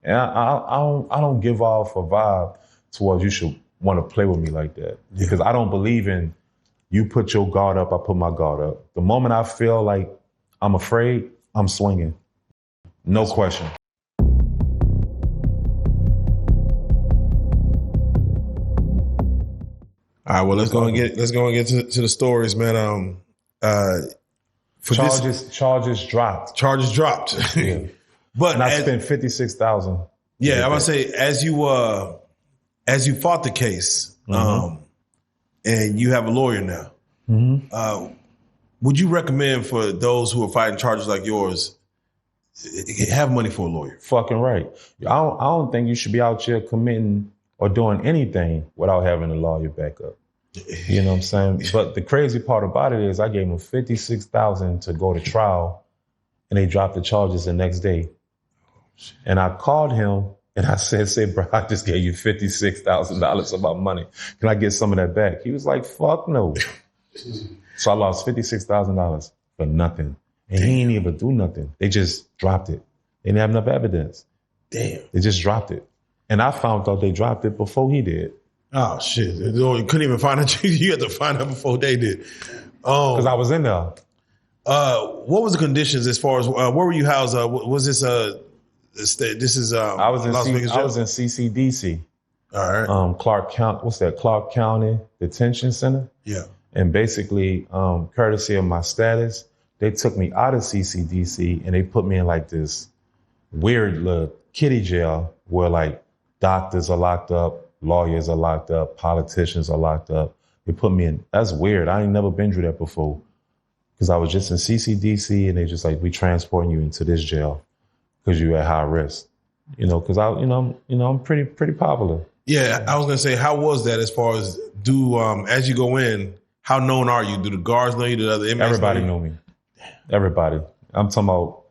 And I don't give off a vibe towards you should want to play with me like that. Because I don't believe in you put your guard up, I put my guard up. The moment I feel like I'm afraid, I'm swinging. No question. All right, well, let's go and get to the stories, man. Charges dropped. Charges dropped. Yeah. But I spent $56,000. Yeah, I would say as you fought the case, and you have a lawyer now, would you recommend for those who are fighting charges like yours, have money for a lawyer? Fucking right. I don't think you should be out here committing or doing anything without having a lawyer back up. You know what I'm saying? But the crazy part about it is I gave them $56,000 to go to trial, and they dropped the charges the next day. And I called him and I said, bro, I just gave you $56,000 of my money. Can I get some of that back? He was like, fuck no. So I lost $56,000 for nothing. And he didn't even do nothing. They just dropped it. They didn't have enough evidence. Damn. They just dropped it. And I found out they dropped it before he did. Oh, shit. You couldn't even find it. You had to find out before they did. Because I was in there. What was the conditions as far as, where were you housed? Was this, this is, I was in Las Vegas jail? I was in CCDC. All right. Clark County Detention Center? Yeah. And basically, courtesy of my status, they took me out of CCDC and they put me in like this weird little kiddie jail where like doctors are locked up, lawyers are locked up, politicians are locked up. They put me in. That's weird. I ain't never been through that before because I was just in CCDC and they just like, we transporting you into this jail because you're at high risk. Because I'm pretty popular. Yeah, I was gonna say, how was that as far as as you go in, how known are you? Do the guards know you? Do the other inmates Everybody know me. Everybody. I'm talking about,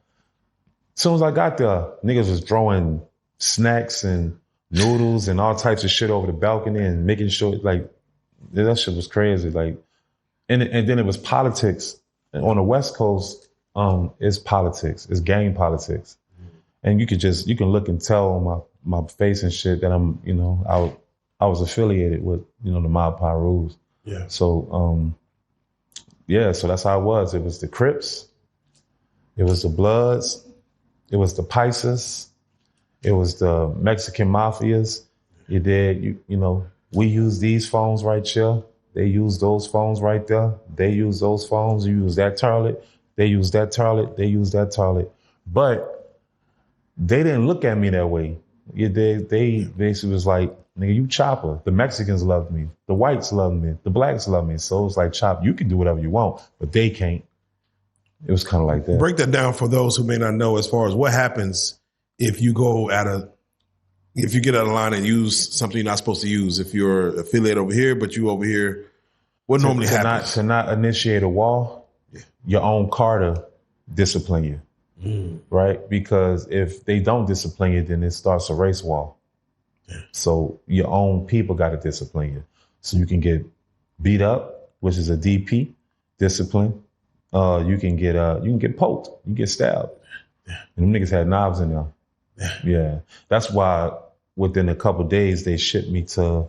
as soon as I got there, niggas was throwing snacks and noodles and all types of shit over the balcony and making sure, like, that shit was crazy. Like, and then it was politics. And on the West Coast, it's politics. It's gang politics. And you can look and tell on my face and shit that I'm, I was affiliated with, the Mob Pirus. Yeah. So, so that's how it was. It was the Crips. It was the Bloods. It was the Pisces. It was the Mexican mafias. We use these phones right here. They use those phones right there. They use those phones. You use that toilet. They use that toilet. They use that toilet. But they didn't look at me that way. They basically was like, nigga, you chopper. The Mexicans loved me. The whites loved me. The blacks loved me. So it's like, chop, you can do whatever you want, but they can't. It was kind of like that. Break that down for those who may not know as far as what happens if you if you get out of line and use something you're not supposed to use. If you're affiliated over here, but you over here, what normally happens? To not initiate a war, your own Carter discipline you, right? Because if they don't discipline you, then it starts a race war. Yeah. So your own people got to discipline you. So you can get beat up, which is a DP, discipline. You can get poked, you get stabbed. Yeah. And them niggas had knives in there. Yeah. That's why within a couple of days they shipped me to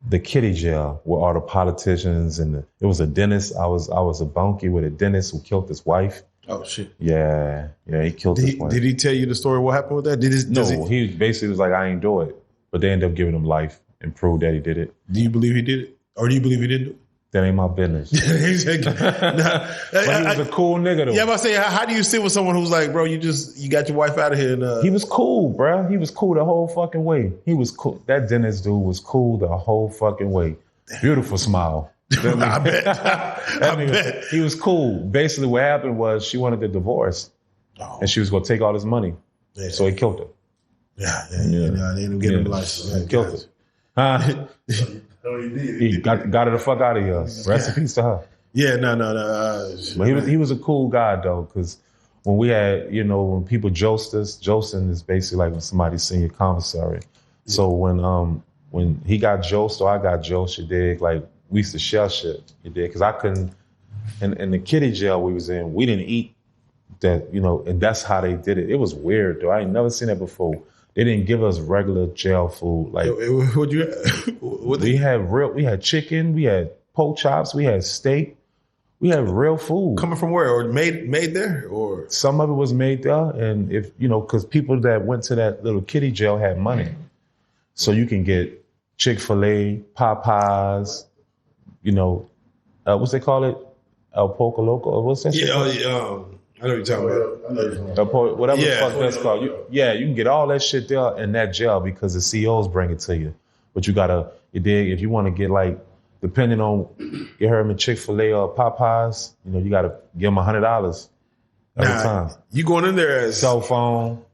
the kiddie jail where all the politicians and it was a dentist. I was a bunkie with a dentist who killed his wife. Oh shit. Yeah, he killed his wife. Did he tell you the story? What happened with that? He basically was like, I ain't do it. But they ended up giving him life and proved that he did it. Do you believe he did it? Or do you believe he didn't do it? That ain't my business. But he was a cool nigga though. Yeah, but I say, how do you sit with someone who's like, bro, you got your wife out of here? And, He was cool, bro. He was cool the whole fucking way. He was cool. That dentist dude was cool the whole fucking way. Beautiful smile. I bet. He was cool. Basically what happened was she wanted a divorce and she was going to take all his money. Yeah. So he killed her. Yeah. They didn't get him license. He killed her. He got her the fuck out of here. Rest in peace to her. Yeah, no. But he was a cool guy though, because when we had, when people jost us, josting is basically like when somebody's senior commissary. Yeah. So when he got josted or I got josted, you dig, like we used to share shit, you dig, because I couldn't. In the kiddie jail we was in, we didn't eat that, and that's how they did it. It was weird though. I ain't never seen that before. They didn't give us regular jail food. Like what you? we had chicken, we had pork chops, we had steak, we had real food. Coming from where? Or made there? Or some of it was made there, and if because people that went to that little kiddie jail had money, so you can get Chick-fil-A, Popeyes, what's they call it? El Poco Loco, or what's that? Yeah, I know what you're talking about. Whatever the fuck that's called. You can get all that shit there in that jail because the COs bring it to you. But you gotta, if you want to get like, depending on, you heard me, Chick-fil-A or Popeyes, you gotta give them $100 every time. You going in there as cell phone.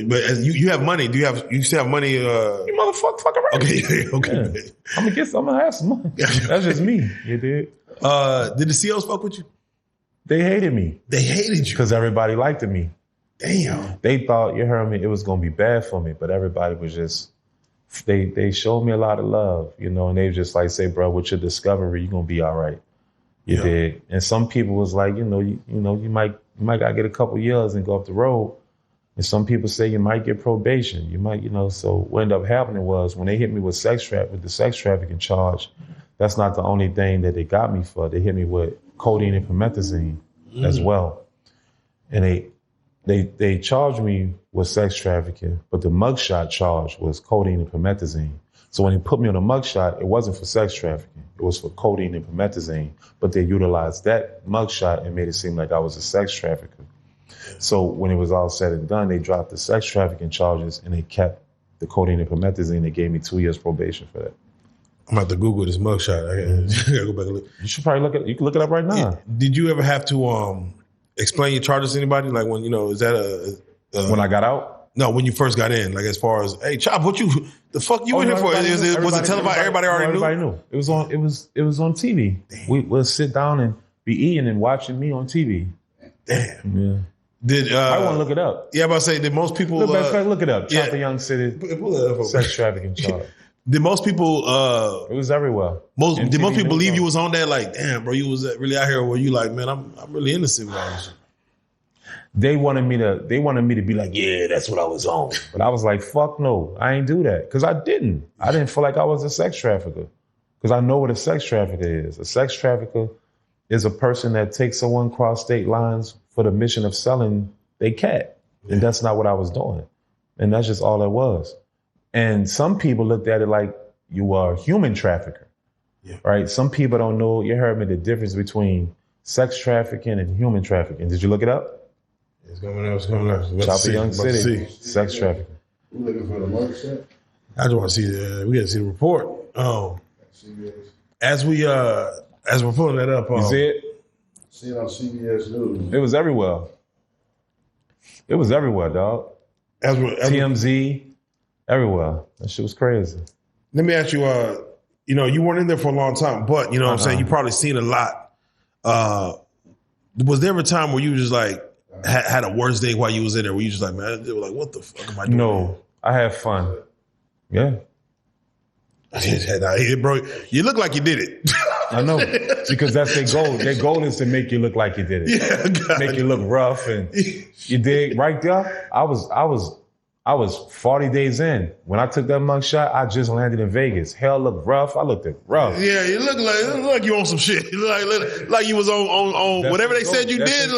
But as you have money. You still have money? You motherfucker, fuck around. Okay. Yeah. I'm gonna have some money. That's just me. You dig? Did the COs fuck with you? They hated me. They hated you because everybody liked me. Damn. They thought, you heard me, it was gonna be bad for me, but everybody was just. They showed me a lot of love, and they just like say, bro, with your discovery, you're gonna be all right. You dig? And some people was like, you might gotta get a couple years and go up the road. And some people say you might get probation. You might, so what ended up happening was when they hit me with the sex trafficking charge, that's not the only thing that they got me for. They hit me with codeine and promethazine as well. And they charged me with sex trafficking, but the mugshot charge was codeine and promethazine. So when they put me on a mugshot, it wasn't for sex trafficking. It was for codeine and promethazine. But they utilized that mugshot and made it seem like I was a sex trafficker. So when it was all said and done, they dropped the sex trafficking charges and they kept the codeine and promethazine. They gave me 2 years probation for that. I'm about to Google this mugshot. I gotta go back and look. You should probably you can look it up right now. Did you ever have to explain your charges to anybody? Like when is that when I got out? No, when you first got in. Like as far as, hey, Chop, the fuck you in here for? Was it televised? Everybody already knew. It was on TV. Damn. We'll sit down and be eating and watching me on TV. Damn. Yeah. I want to look it up. Yeah, I'm about to say, did most people look it up? Chop the Young City sex trafficking charge. Did most people? It was everywhere. Did most people believe you was on that? Like, damn, bro, you was really out here. Where you like, man, I'm really innocent. They wanted me to be like, yeah, that's what I was on. But I was like, fuck no, I ain't do that because I didn't feel like I was a sex trafficker because I know what a sex trafficker is. A sex trafficker is a person that takes someone across state lines for the mission of selling their cat, and that's not what I was doing, and that's just all it was. And some people looked at it like you are a human trafficker, right? Some people don't know. You heard me, the difference between sex trafficking and human trafficking. Did you look it up? It's coming up. Chop the Young City, sex trafficking. We're looking for the mugshot. I just want to see we got to see the report. As we're pulling that up, you see it? See it on CBS News. It was everywhere. It was everywhere, dog. TMZ, everywhere. That shit was crazy. Let me ask you, you weren't in there for a long time, but you know what I'm saying? You probably seen a lot. Was there ever a time where you just like had a worst day while you was in there where you just like, man, they were like, what the fuck am I doing? No, I had fun. Yeah. Bro, you look like you did it. I know, because that's their goal. Their goal is to make you look like you did it. Yeah, make you look rough, and you dig right there. I was 40 days in when I took that mugshot. I just landed in Vegas. Hell looked rough. I looked rough. Yeah, you look like you on some shit. You look like you was on whatever they said you did.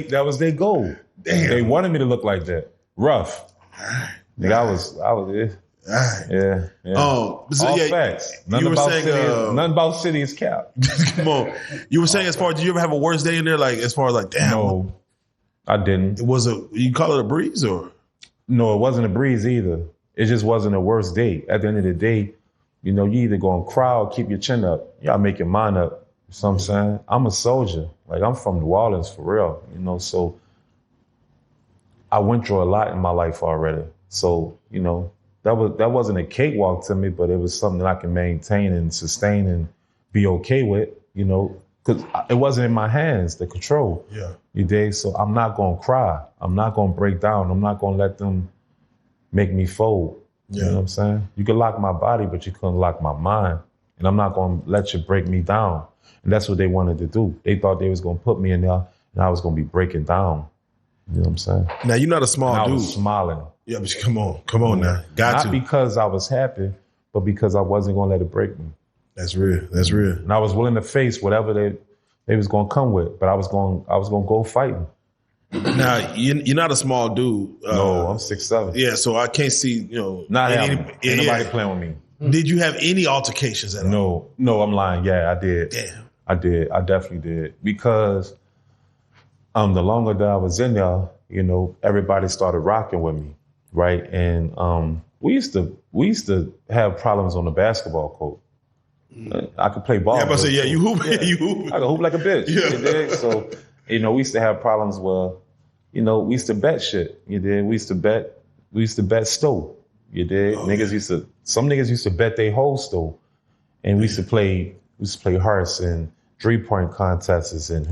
That was their goal. Damn. They wanted me to look like that, rough. Nigga, I was. Yeah. All facts. Nothing about city is cap. Come on. You were saying did you ever have a worse day in there? Like as far as like, damn. No, I didn't. You call it a breeze or? No, it wasn't a breeze either. It just wasn't a worst day. At the end of the day, you either gonna cry or keep your chin up. You gotta make your mind up. You know what I'm saying? I'm a soldier. Like I'm from New Orleans for real. So I went through a lot in my life already. So, that wasn't a cakewalk to me, but it was something that I can maintain and sustain and be okay with, because it wasn't in my hands, the control. Yeah. You dig? So I'm not going to cry. I'm not going to break down. I'm not going to let them make me fold. Yeah. You know what I'm saying? You can lock my body, but you couldn't lock my mind. And I'm not going to let you break me down. And that's what they wanted to do. They thought they was going to put me in there and I was going to be breaking down. You know what I'm saying? Now you're not a small And I dude. was smiling. Yeah, but come on now. Got Not to. because I was happy, but because I wasn't gonna let it break me. That's real. That's real. And I was willing to face whatever they was gonna come with, but I was gonna go fighting. Now you're not a small dude. No, I'm 6'7". Yeah, so I can't see. Not any- having ain't nobody playing with me. Did you have any altercations at all? No, I'm lying. Yeah, I did. Damn. I did. I definitely did. Because the longer that I was in there, everybody started rocking with me, right? And we used to have problems on the basketball court. I could play ball. Yeah, but say, you hoop. Yeah. You hoop. I could hoop like a bitch. Yeah. You dig? So, we used to have problems where, we used to bet shit. You did. We used to bet stove. You did. Some niggas used to bet their whole stove. And we used to play hearts and 3-point contests and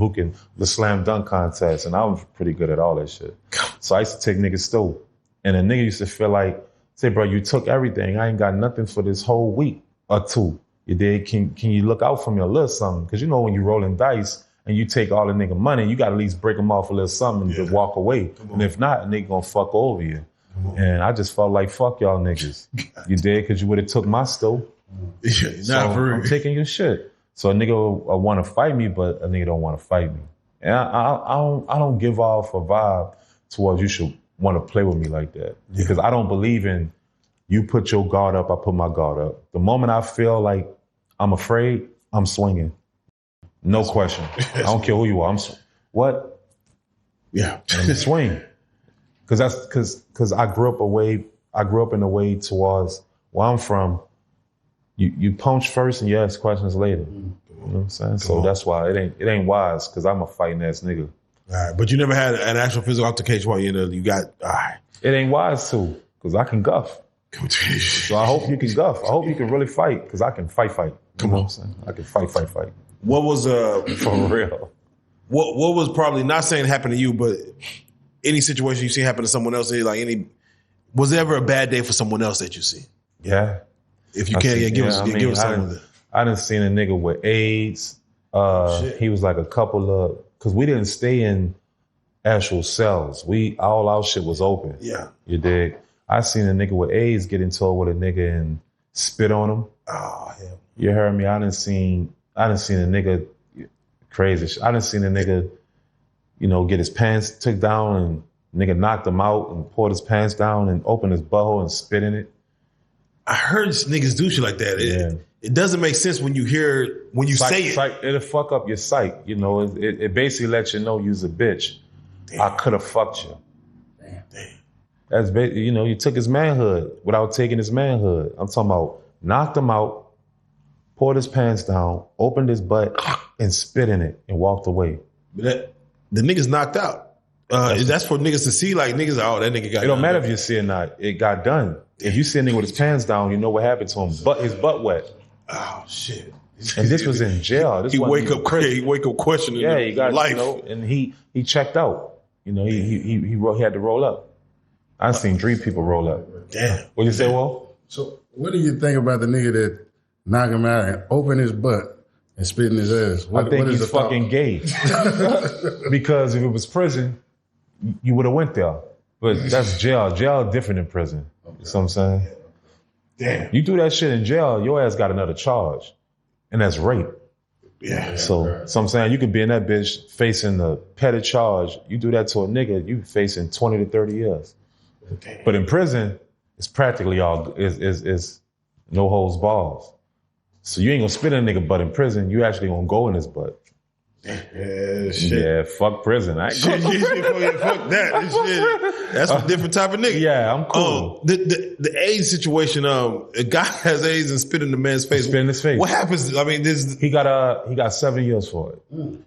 the slam dunk contest. And I was pretty good at all that shit. So I used to take niggas stove. And a nigga used to feel like, say, bro, you took everything. I ain't got nothing for this whole week or two. You did. Can you look out for me a little something? Because when you rolling dice and you take all the nigga money, you got to at least break them off a little something and just walk away. And if not, a nigga gonna fuck over you. And I just felt like, fuck y'all niggas. You did? Because you would have took my stove. Yeah, for real. I'm taking your shit. So a nigga will want to fight me, but a nigga don't want to fight me. And I don't give off a vibe towards you should want to play with me like that. Because I don't believe in you put your guard up, I put my guard up. The moment I feel like I'm afraid, I'm swinging. No question. I don't care who you are. What? Yeah. I'm swing. Because I grew up in a way towards where I'm from. You punch first and you ask questions later. You know what I'm saying? So that's why it ain't wise, because I'm a fighting ass nigga. All right, but you never had an actual physical altercation while you got, all right. It ain't wise to, because I can guff. So I hope you can guff. I hope you can really fight, because I can fight. You know what I'm saying? I can fight. What was For real. What was probably, not saying happened to you, but any situation you see happen to someone else, was there ever a bad day for someone else that you see? Yeah. If you can, give us some of it. I done seen a nigga with AIDS. He was like a couple of, because we didn't stay in actual cells. All our shit was open. Yeah. You dig? I seen a nigga with AIDS get into it with a nigga and spit on him. Oh, hell. You heard me? I done seen a nigga crazy shit. I done seen a nigga, get his pants took down and nigga knocked him out and poured his pants down and opened his butthole and spit in it. I heard niggas do shit like that. It doesn't make sense when you say it. It'll fuck up your sight. It basically lets you know you's a bitch. Damn. I could have fucked you. Damn. That's you took his manhood without taking his manhood. I'm talking about knocked him out, poured his pants down, opened his butt and spit in it and walked away. But the nigga's knocked out. That's for niggas to see, like niggas, that nigga got. It don't matter if you see it or not. It got done. If you see a nigga with his pants down, you know what happened to him. But his butt wet. Oh shit! And this was in jail. He wake up questioning. Yeah, he got life. And he checked out. He had to roll up. I've seen 3 people roll up. Damn. What you say, Will? So what do you think about the nigga that knock him out and open his butt and spit in his ass? I think he's fucking gay. Because if it was prison, you would have went there. But that's jail. Jail different than prison. Okay. You know what I'm saying? Damn. You do that shit in jail, your ass got another charge. And that's rape. Yeah. So I'm saying you could be in that bitch facing a petty charge. You do that to a nigga, you facing 20 to 30 years. Damn. But in prison, it's practically all is no holds balls. So you ain't gonna spit in a nigga butt in prison, you actually gonna go in his butt. Yeah, shit. Yeah, fuck prison. I ain't going to prison. Fuck that. Shit. That's a different type of nigga. Yeah, I'm cool. The AIDS situation, a guy has AIDS and spit in the man's face. Spit in his face. What happens? I mean, he got 7 years for it.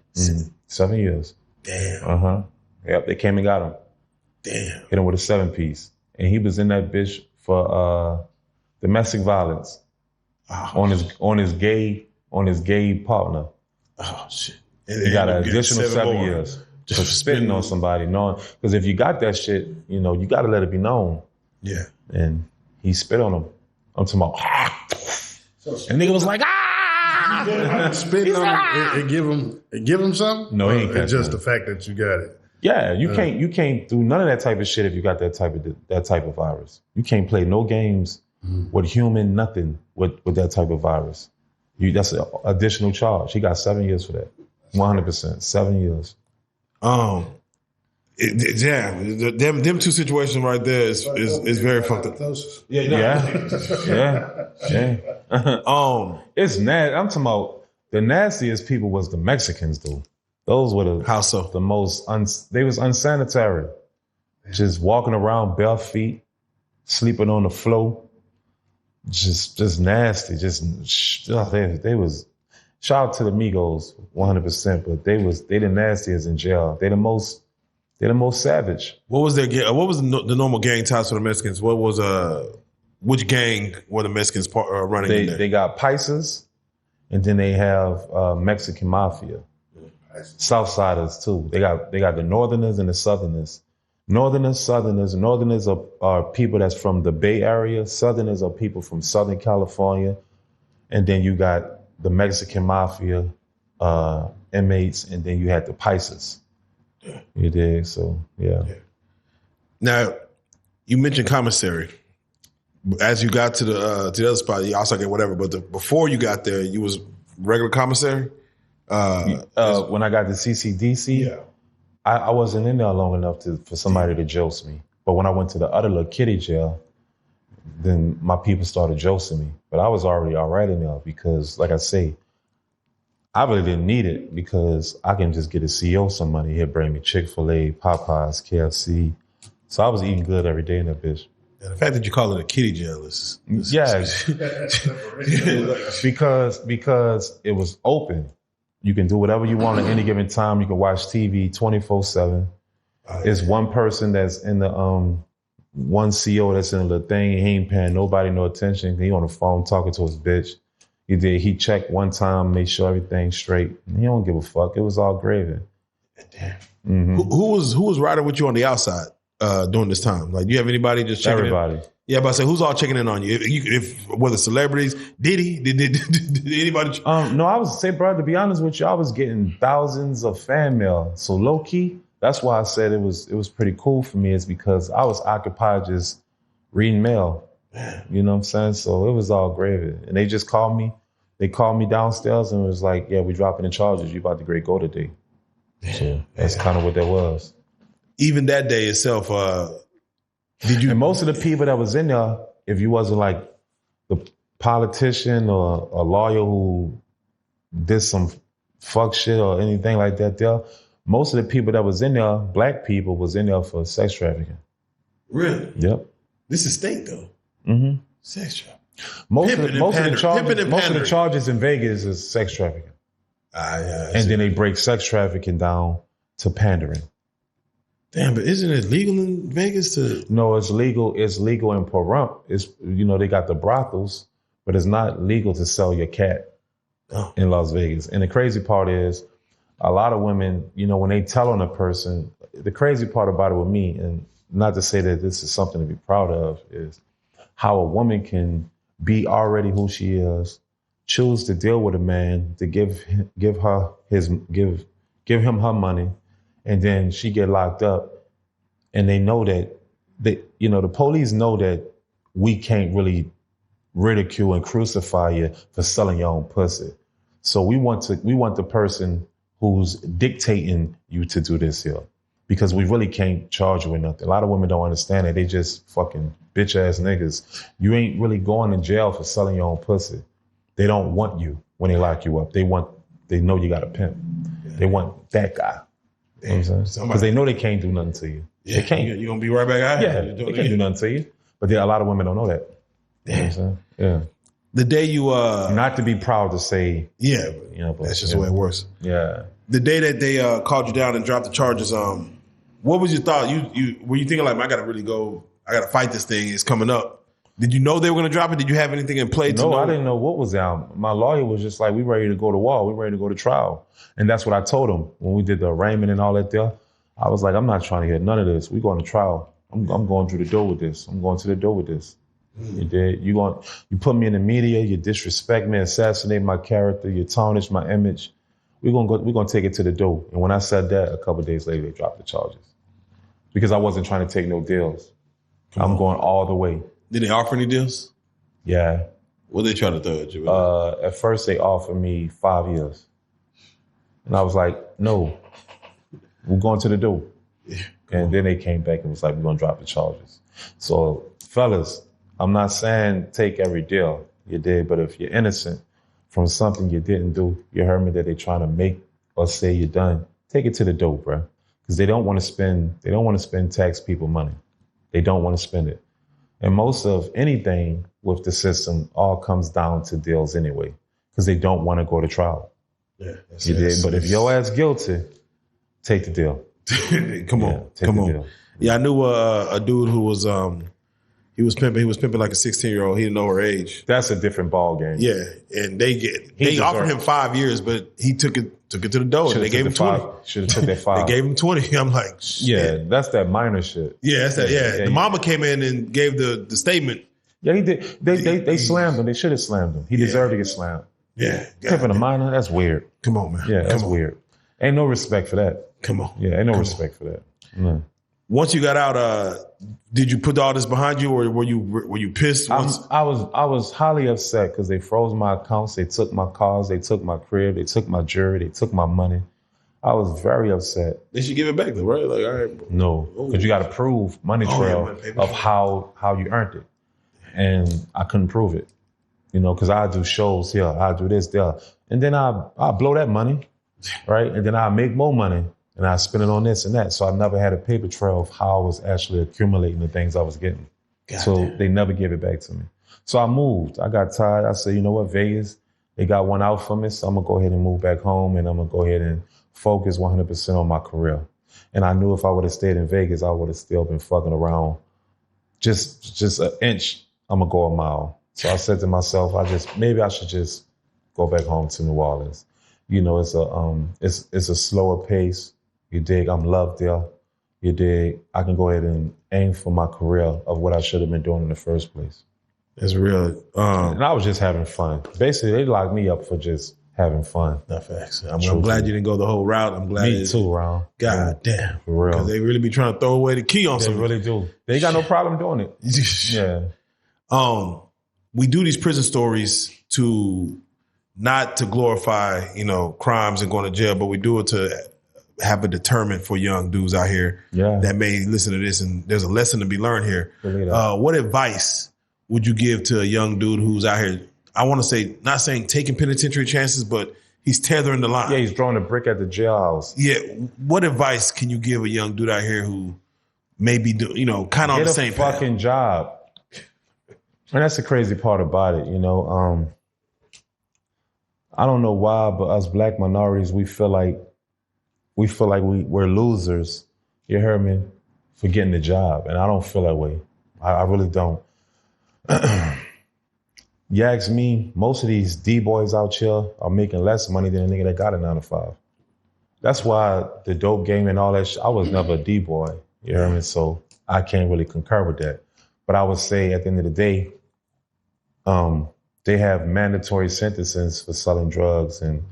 7 years. Damn. Yep, they came and got him. Damn. Hit him with a 7-piece. And he was in that bitch for domestic violence on his gay partner. Oh shit. He got an additional 7 years for spitting on somebody, knowing, because if you got that shit, you got to let it be known. Yeah. And he spit on him. I'm talking about, and nigga was like, Spitting on him, it give him something? No, he ain't It's just the fact that you got it. Yeah, you can't do none of that type of shit if you got that type of virus. You can't play no games with nothing with that type of virus. That's an additional charge. He got 7 years for that. 100%, 7 years. Them two situations right there is very fucked up. Yeah. It's nasty. I'm talking about the nastiest people was the Mexicans, though. Those were How so? the most, they was unsanitary. Just walking around bare feet, sleeping on the floor. Just nasty. They was, shout out to the Migos 100%, but they the nastiest in jail. They're the most savage. What was the normal gang ties for the Mexicans? What was which gang were the Mexicans running in there? They got Paisas, and then they have Mexican Mafia. Southsiders too. They got the Northerners and the Southerners. Northerners are people that's from the Bay Area. Southerners are people from Southern California. And then you got the Mexican Mafia inmates, and then you had the Paisas. You dig? So, yeah. Now, you mentioned Commissary. As you got to the other spot, you also get whatever, but before you got there, you was regular Commissary? When I got to CCDC, yeah. I wasn't in there long enough for somebody to jost me. But when I went to the other little kitty jail, then my people started josting me. But I was already all right in there because, like I say, I really didn't need it because I can just get a CEO some money. He'll bring me Chick-fil-A, Popeyes, KFC. So I was eating good every day in that bitch. And the fact that you call it a kitty jail is because it was open. You can do whatever you want at any given time. You can watch TV 24/7. It's one person that's in the one CEO that's in the thing. He ain't paying nobody no attention. He on the phone talking to his bitch. He checked one time, made sure everything's straight. He don't give a fuck. It was all gravy. Damn. Mm-hmm. Who was riding with you on the outside during this time? Like, do you have anybody just checking everybody? In? Yeah, but I say, who's all checking in on you? If whether celebrities, did anybody? No, I was say, bro. To be honest with you, I was getting thousands of fan mail. So low key, that's why I said it was pretty cool for me. Is because I was occupied just reading mail. Man. You know what I'm saying? So it was all gravy. And they just called me. They called me downstairs and was like, "Yeah, we dropping the charges. You about to go today." So that's kind of what that was. Even that day itself. And most of the people that was in there, if you wasn't like the politician or a lawyer who did some fuck shit or anything like that there, most of the people that was in there, black people, was in there for sex trafficking. Really? Yep. This is state though. Mm-hmm. Sex trafficking. Most of the charges in Vegas is sex trafficking. And then they break sex trafficking down to pandering. Damn, but isn't it legal in Vegas to? No, it's legal. It's legal in Pahrump. It's, they got the brothels, but it's not legal to sell your cat in Las Vegas. And the crazy part is, a lot of women, when they tell on a person, the crazy part about it with me, and not to say that this is something to be proud of, is how a woman can be already who she is, choose to deal with a man, to give him her money, and then she get locked up, and they know that the police know that we can't really ridicule and crucify you for selling your own pussy. So we want the person who's dictating you to do this here, because we really can't charge you with nothing. A lot of women don't understand that. They just fucking bitch ass niggas. You ain't really going to jail for selling your own pussy. They don't want you when they lock you up. They know you got a pimp. They want that guy. You know what I'm saying? Because they know they can't do nothing to you. Yeah, they can't. You're going to be right back out. Yeah, they can't do nothing to you. But a lot of women don't know that. You know what I'm saying? Yeah. The day you... Not to be proud to say... Yeah, but that's just the way it works. Yeah. The day that they called you down and dropped the charges, what was your thought? Were you thinking like, I got to really go, I got to fight this thing, it's coming up? Did you know they were going to drop it? Did you have anything in play to know? No, I didn't know what was out. My lawyer was just like, we ready to go to war. We ready to go to trial. And that's what I told him when we did the arraignment and all that there. I was like, I'm not trying to hear none of this. We going to trial. I'm going through the door with this. I'm going to the door with this. You did. You put me in the media. You disrespect me, assassinate my character. You tarnish my image. we're gonna take it to the door. And when I said that, a couple of days later, they dropped the charges because I wasn't trying to take no deals. I'm going all the way. Did they offer any deals? Yeah. What they trying to throw at you? At first, they offered me 5 years, and I was like, no, we're going to the door. And then they came back and was like, we're gonna drop the charges. So, fellas, I'm not saying take every deal you did, but if you're innocent from something you didn't do, you heard me, that they're trying to make or say you're done, take it to the door, bro. Because they don't want to spend tax people money. They don't want to spend it. And most of anything with the system all comes down to deals anyway, because they don't want to go to trial. Yeah, you did. But if your ass guilty, take the deal. Come on. Deal. Yeah, I knew a dude who was he was pimping like a 16-year-old. He didn't know her age. That's a different ball game. Yeah, and they offered him 5 years, but he took it to the door. And they gave him 20. Should have took that 5. They gave him 20. I'm like, shit. Yeah, that's that minor shit. Yeah, that's that. Yeah, the mama came in and gave the statement. Yeah, he did. They slammed him. They should have slammed him. He deserved to get slammed. Yeah, pimping a minor, that's weird. Come on, man. Yeah, that's weird. Ain't no respect for that. Come on. Yeah, ain't no respect for that. No. Once you got out, did you put all this behind you, or were you pissed? I was highly upset because they froze my accounts. They took my cars. They took my crib. They took my jewelry. They took my money. I was very upset. They should give it back though, right? Like, all right. No, because you got to prove money trail of how you earned it, and I couldn't prove it. You know, because I do shows here, I do this there, and then I blow that money, right, and then I make more money. And I spent it on this and that. So I never had a paper trail of how I was actually accumulating the things I was getting. They never gave it back to me. So I moved. I got tired. I said, you know what, Vegas, they got one out for me. So I'm going to go ahead and move back home, and I'm going to go ahead and focus 100% on my career. And I knew if I would have stayed in Vegas, I would have still been fucking around. Just an inch, I'm going to go a mile. So I said to myself, maybe I should just go back home to New Orleans. You know, it's a slower pace. You dig? I'm loved there. You dig? I can go ahead and aim for my career of what I should have been doing in the first place. That's real. And I was just having fun. Basically, they locked me up for just having fun. Not facts. I'm glad you didn't go the whole route. I'm glad. Me too, Ron. God damn. For real. Because they really be trying to throw away the key on something. They really do. They ain't got no problem doing it. Yeah. We do these prison stories not to glorify, crimes and going to jail, but we do it to have a deterrent for young dudes out here that may listen to this, and there's a lesson to be learned here. What advice would you give to a young dude who's out here? I want to say, not saying taking penitentiary chances, but he's tethering the line. Yeah, he's throwing a brick at the jailhouse. Yeah. What advice can you give a young dude out here who may be, kind of on the same path? Get a fucking job. And that's the crazy part about it, I don't know why, but us black minorities, we feel like we're losers, you heard me, for getting the job. And I don't feel that way. I really don't. You ask me, most of these D-boys out here are making less money than a nigga that got a 9-to-5. That's why the dope game and all that shit, I was never a D-boy, you heard me? So I can't really concur with that. But I would say at the end of the day, they have mandatory sentences for selling drugs and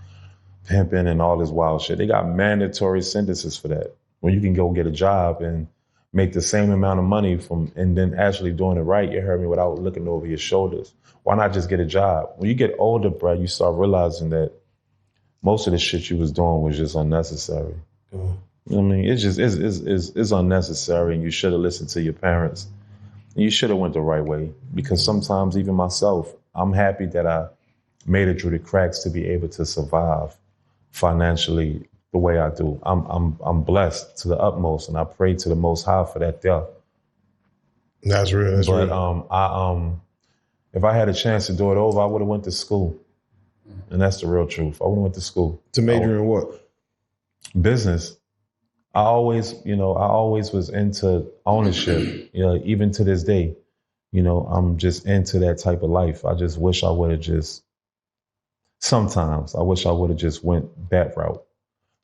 pimping and all this wild shit. They got mandatory sentences for that. When you can go get a job and make the same amount of money and then actually doing it right, you heard me, without looking over your shoulders. Why not just get a job? When you get older, bro, you start realizing that most of the shit you was doing was just unnecessary. You know what I mean? It's unnecessary, and you should have listened to your parents. And you should have went the right way, because sometimes even myself, I'm happy that I made it through the cracks to be able to survive financially the way I do. I'm blessed to the utmost, and I pray to the Most High for that there. That's real. That's real. But if I had a chance to do it over, I would have went to school, and that's the real truth. I would have went to school. To major in what? Business. I always was into ownership. Even to this day, I'm just into that type of life. I just wish I would have sometimes I wish I would have just went that route,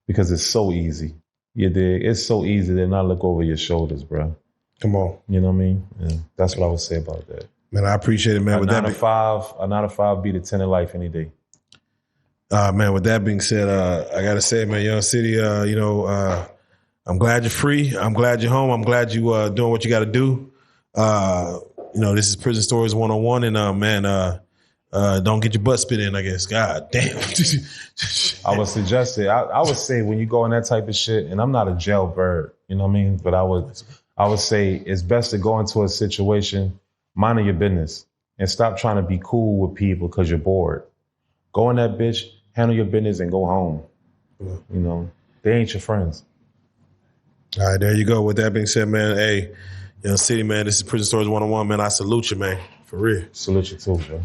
because it's so easy. You dig? It's so easy to not look over your shoulders, bro. Come on. You know what I mean? Yeah, that's what I would say about that. Man, I appreciate it, man. A 9 to 5 beat a 10 in life any day. Man, with that being said, I gotta say, man, Young City, I'm glad you're free. I'm glad you're home. I'm glad you doing what you got to do. This is Prison Stories 101, and don't get your butt spit in, I guess. God damn. I would suggest it. I would say when you go in that type of shit, and I'm not a jailbird, you know what I mean? But I would say it's best to go into a situation, minding your business, and stop trying to be cool with people because you're bored. Go in that bitch, handle your business, and go home. You know, they ain't your friends. All right, there you go. With that being said, man, hey, Young City, man, this is Prison Stories 101, man. I salute you, man. For real. Salute you too, bro.